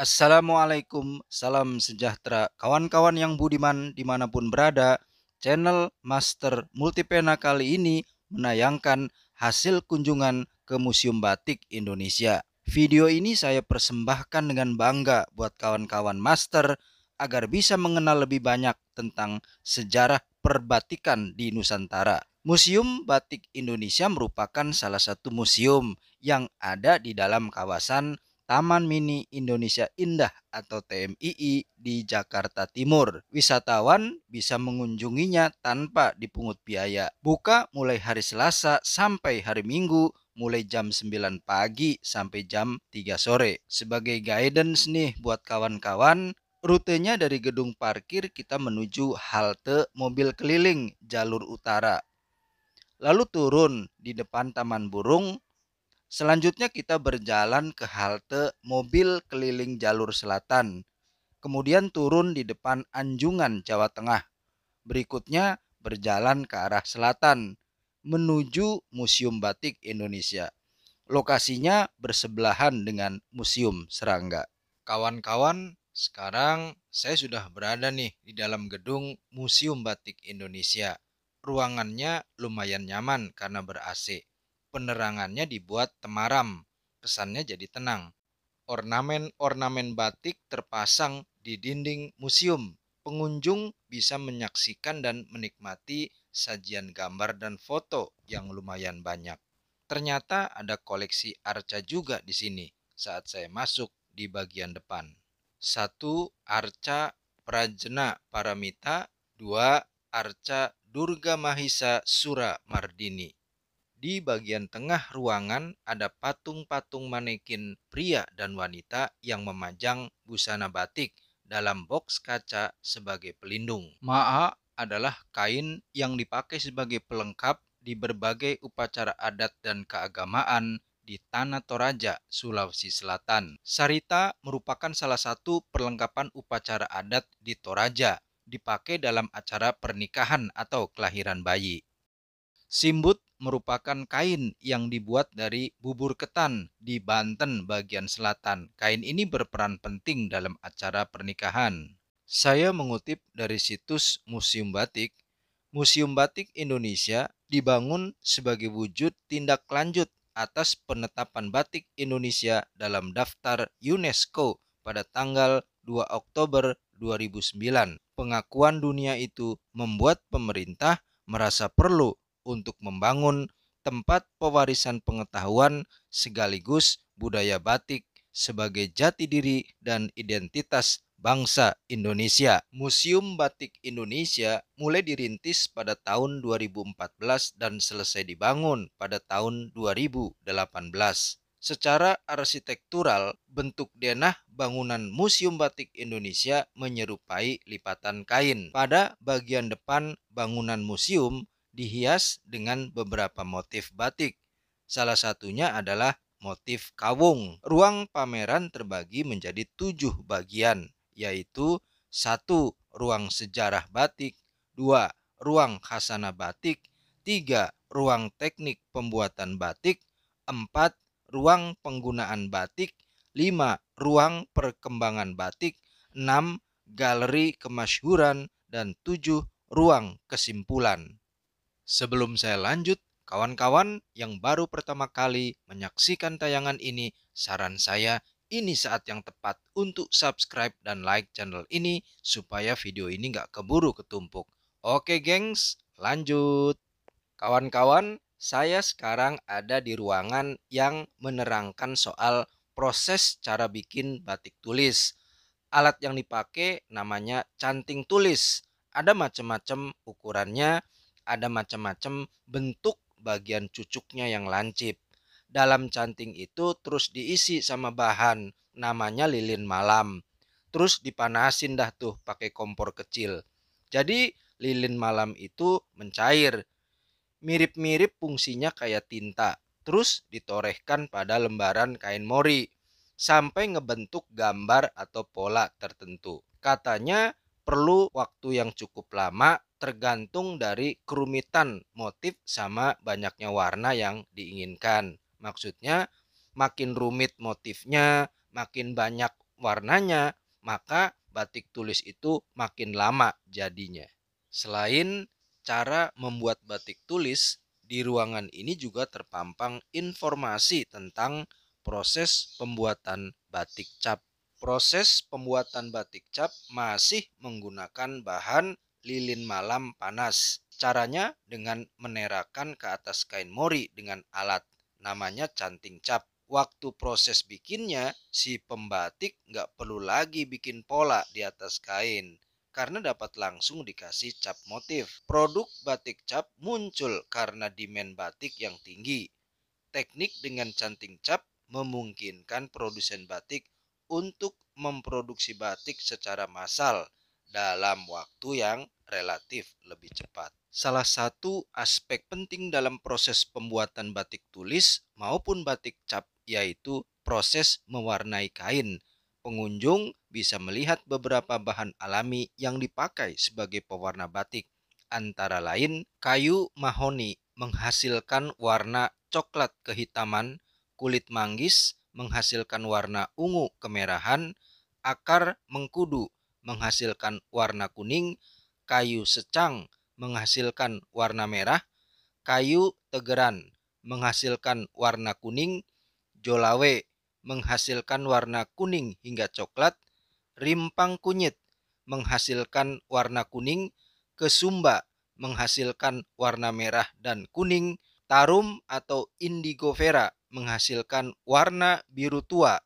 Assalamualaikum, salam sejahtera kawan-kawan yang budiman dimanapun berada. Channel Master Multipena kali ini menayangkan hasil kunjungan ke Museum Batik Indonesia. Video ini saya persembahkan dengan bangga buat kawan-kawan Master agar bisa mengenal lebih banyak tentang sejarah perbatikan di Nusantara. Museum Batik Indonesia merupakan salah satu museum yang ada di dalam kawasan Taman Mini Indonesia Indah atau TMII di Jakarta Timur. Wisatawan bisa mengunjunginya tanpa dipungut biaya. Buka mulai hari Selasa sampai hari Minggu, mulai jam 9 pagi sampai jam 3 sore. Sebagai guidance nih buat kawan-kawan, rutenya dari gedung parkir kita menuju halte mobil keliling jalur utara. Lalu turun di depan Taman Burung. Selanjutnya kita berjalan ke halte mobil keliling jalur selatan. Kemudian turun di depan Anjungan, Jawa Tengah. Berikutnya berjalan ke arah selatan menuju Museum Batik Indonesia. Lokasinya bersebelahan dengan Museum Serangga. Kawan-kawan, sekarang saya sudah berada nih di dalam gedung Museum Batik Indonesia. Ruangannya lumayan nyaman karena ber-AC. Penerangannya dibuat temaram, kesannya jadi tenang. Ornamen-ornamen batik terpasang di dinding museum. Pengunjung bisa menyaksikan dan menikmati sajian gambar dan foto yang lumayan banyak. Ternyata ada koleksi arca juga di sini saat saya masuk di bagian depan. Satu, arca Prajna Paramita. Dua, arca Durga Mahisa Sura Mardini. Di bagian tengah ruangan ada patung-patung manekin pria dan wanita yang memajang busana batik dalam boks kaca sebagai pelindung. Ma'a adalah kain yang dipakai sebagai pelengkap di berbagai upacara adat dan keagamaan di Tanah Toraja, Sulawesi Selatan. Sarita merupakan salah satu perlengkapan upacara adat di Toraja, dipakai dalam acara pernikahan atau kelahiran bayi. Simbut merupakan kain yang dibuat dari bubur ketan di Banten bagian selatan. Kain ini berperan penting dalam acara pernikahan. Saya mengutip dari situs Museum Batik. Museum Batik Indonesia dibangun sebagai wujud tindak lanjut atas penetapan batik Indonesia dalam daftar UNESCO pada tanggal 2 Oktober 2009. Pengakuan dunia itu membuat pemerintah merasa perlu untuk membangun tempat pewarisan pengetahuan sekaligus budaya batik sebagai jati diri dan identitas bangsa Indonesia. Museum Batik Indonesia mulai dirintis pada tahun 2014 dan selesai dibangun pada tahun 2018. Secara arsitektural, bentuk denah bangunan Museum Batik Indonesia menyerupai lipatan kain. Pada bagian depan bangunan museum dihias dengan beberapa motif batik. Salah satunya adalah motif kawung. Ruang pameran terbagi menjadi 7 bagian, yaitu 1. Ruang sejarah batik, 2. Ruang khasana batik, 3. Ruang teknik pembuatan batik, 4. Ruang penggunaan batik, 5. Ruang perkembangan batik, 6. Galeri kemasyhuran, dan 7. Ruang kesimpulan. Sebelum saya lanjut, kawan-kawan yang baru pertama kali menyaksikan tayangan ini, saran saya ini saat yang tepat untuk subscribe dan like channel ini supaya video ini nggak keburu ketumpuk. Oke gengs, lanjut. Kawan-kawan, saya sekarang ada di ruangan yang menerangkan soal proses cara bikin batik tulis. Alat yang dipakai namanya canting tulis. Ada macam-macam ukurannya, ada macam-macam bentuk bagian cucuknya yang lancip. Dalam canting itu terus diisi sama bahan, namanya lilin malam. Terus dipanasin dah tuh pakai kompor kecil. Jadi lilin malam itu mencair, mirip-mirip fungsinya kayak tinta. Terus ditorehkan pada lembaran kain mori sampai ngebentuk gambar atau pola tertentu. Katanya perlu waktu yang cukup lama tergantung dari kerumitan motif sama banyaknya warna yang diinginkan. Maksudnya makin rumit motifnya, makin banyak warnanya, maka batik tulis itu makin lama jadinya. Selain cara membuat batik tulis, di ruangan ini juga terpampang informasi tentang proses pembuatan batik cap. Proses pembuatan batik cap masih menggunakan bahan lilin malam panas. Caranya dengan menerakan ke atas kain mori dengan alat, namanya canting cap. Waktu proses bikinnya, si pembatik nggak perlu lagi bikin pola di atas kain, karena dapat langsung dikasih cap motif. Produk batik cap muncul karena demand batik yang tinggi. Teknik dengan canting cap memungkinkan produsen batik untuk memproduksi batik secara massal dalam waktu yang relatif lebih cepat. Salah satu aspek penting dalam proses pembuatan batik tulis maupun batik cap yaitu proses mewarnai kain. Pengunjung bisa melihat beberapa bahan alami yang dipakai sebagai pewarna batik, antara lain kayu mahoni menghasilkan warna coklat kehitaman, kulit manggis menghasilkan warna ungu kemerahan, akar mengkudu menghasilkan warna kuning, kayu secang menghasilkan warna merah, kayu tegeran menghasilkan warna kuning, jolawe menghasilkan warna kuning hingga coklat, rimpang kunyit menghasilkan warna kuning, kesumba menghasilkan warna merah dan kuning, tarum atau indigo vera menghasilkan warna biru tua,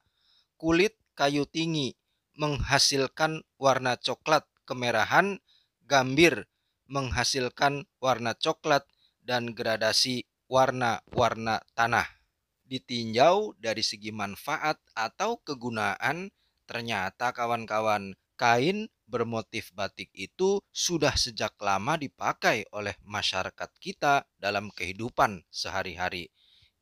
kulit kayu tinggi menghasilkan warna coklat kemerahan, gambir menghasilkan warna coklat, dan gradasi warna-warna tanah. Ditinjau dari segi manfaat atau kegunaan, ternyata kawan-kawan, kain bermotif batik itu sudah sejak lama dipakai oleh masyarakat kita dalam kehidupan sehari-hari.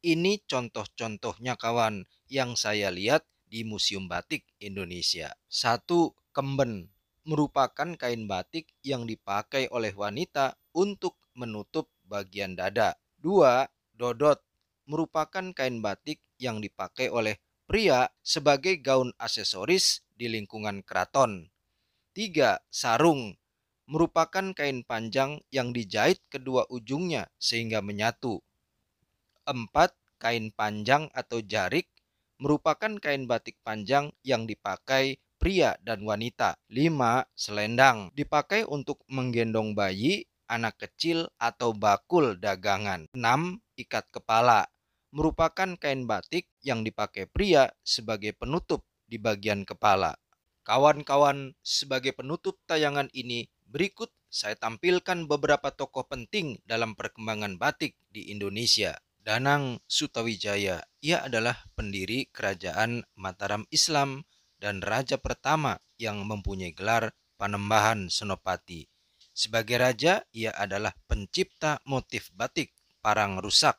Ini contoh-contohnya kawan yang saya lihat di Museum Batik Indonesia. 1. Kemben merupakan kain batik yang dipakai oleh wanita untuk menutup bagian dada. 2. Dodot merupakan kain batik yang dipakai oleh pria sebagai gaun aksesoris di lingkungan keraton. 3. Sarung merupakan kain panjang yang dijahit kedua ujungnya sehingga menyatu. 4. Kain panjang atau jarik merupakan kain batik panjang yang dipakai pria dan wanita. 5. Selendang dipakai untuk menggendong bayi, anak kecil, atau bakul dagangan. 6. Ikat kepala merupakan kain batik yang dipakai pria sebagai penutup di bagian kepala. Kawan-kawan, sebagai penutup tayangan ini, berikut saya tampilkan beberapa tokoh penting dalam perkembangan batik di Indonesia. Danang Sutawijaya, ia adalah pendiri kerajaan Mataram Islam dan raja pertama yang mempunyai gelar Panembahan Senopati. Sebagai raja, ia adalah pencipta motif batik parang rusak.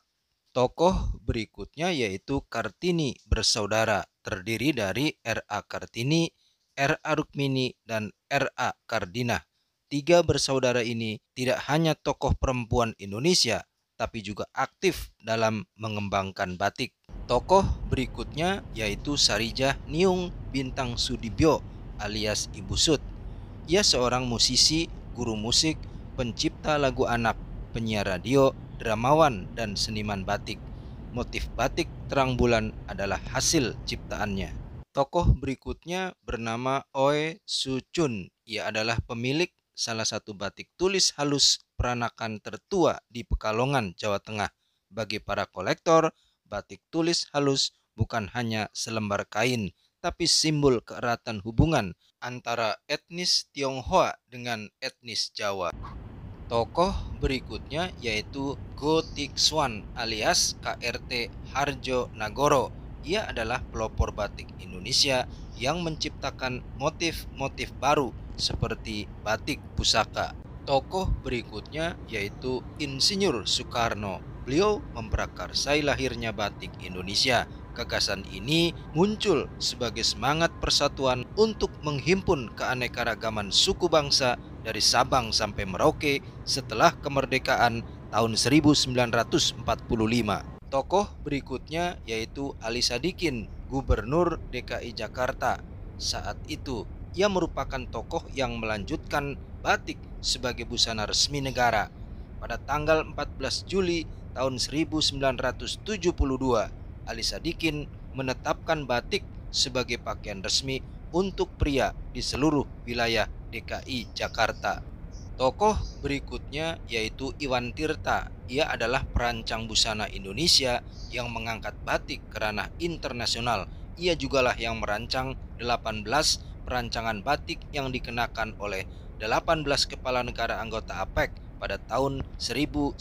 Tokoh berikutnya yaitu Kartini bersaudara, terdiri dari R.A. Kartini, R.A. Rukmini, dan R.A. Kardinah. 3 bersaudara ini tidak hanya tokoh perempuan Indonesia, tapi juga aktif dalam mengembangkan batik. Tokoh berikutnya yaitu Sarijah Niung Bintang Sudibyo alias Ibu Sud. Ia seorang musisi, guru musik, pencipta lagu anak, penyiar radio, dramawan, dan seniman batik. Motif batik terang bulan adalah hasil ciptaannya. Tokoh berikutnya bernama Oe Su Chun. Ia adalah pemilik salah satu batik tulis halus peranakan tertua di Pekalongan, Jawa Tengah. Bagi para kolektor, batik tulis halus bukan hanya selembar kain, tapi simbol keeratan hubungan antara etnis Tionghoa dengan etnis Jawa. Tokoh berikutnya yaitu Go Tik Swan alias KRT Harjo Nagoro. Ia adalah pelopor batik Indonesia yang menciptakan motif-motif baru seperti batik pusaka. Tokoh berikutnya yaitu Insinyur Soekarno. Beliau memprakarsai lahirnya batik Indonesia. Gagasan ini muncul sebagai semangat persatuan untuk menghimpun keanekaragaman suku bangsa dari Sabang sampai Merauke setelah kemerdekaan tahun 1945. Tokoh berikutnya yaitu Ali Sadikin, Gubernur DKI Jakarta. Saat itu, ia merupakan tokoh yang melanjutkan batik sebagai busana resmi negara. Pada tanggal 14 Juli tahun 1972, Ali Sadikin menetapkan batik sebagai pakaian resmi untuk pria di seluruh wilayah DKI Jakarta. Tokoh berikutnya yaitu Iwan Tirta. Ia adalah perancang busana Indonesia yang mengangkat batik ke ranah internasional. Ia jugalah yang merancang 18 perancangan batik yang dikenakan oleh 18 kepala negara anggota APEC pada tahun 1994.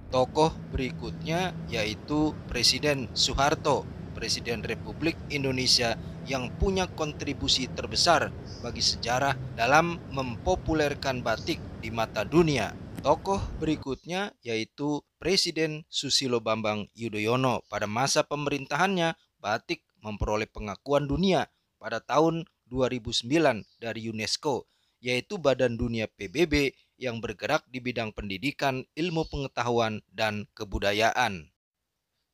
Tokoh berikutnya yaitu Presiden Soeharto, Presiden Republik Indonesia yang punya kontribusi terbesar bagi sejarah dalam mempopulerkan batik di mata dunia. Tokoh berikutnya yaitu Presiden Susilo Bambang Yudhoyono. Pada masa pemerintahannya, batik memperoleh pengakuan dunia pada tahun 2009 dari UNESCO, yaitu Badan Dunia PBB yang bergerak di bidang pendidikan, ilmu pengetahuan, dan kebudayaan.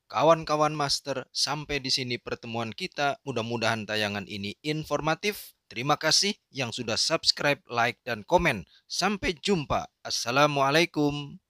Kawan-kawan master, sampai di sini pertemuan kita. Mudah-mudahan tayangan ini informatif. Terima kasih yang sudah subscribe, like, dan komen. Sampai jumpa. Assalamualaikum.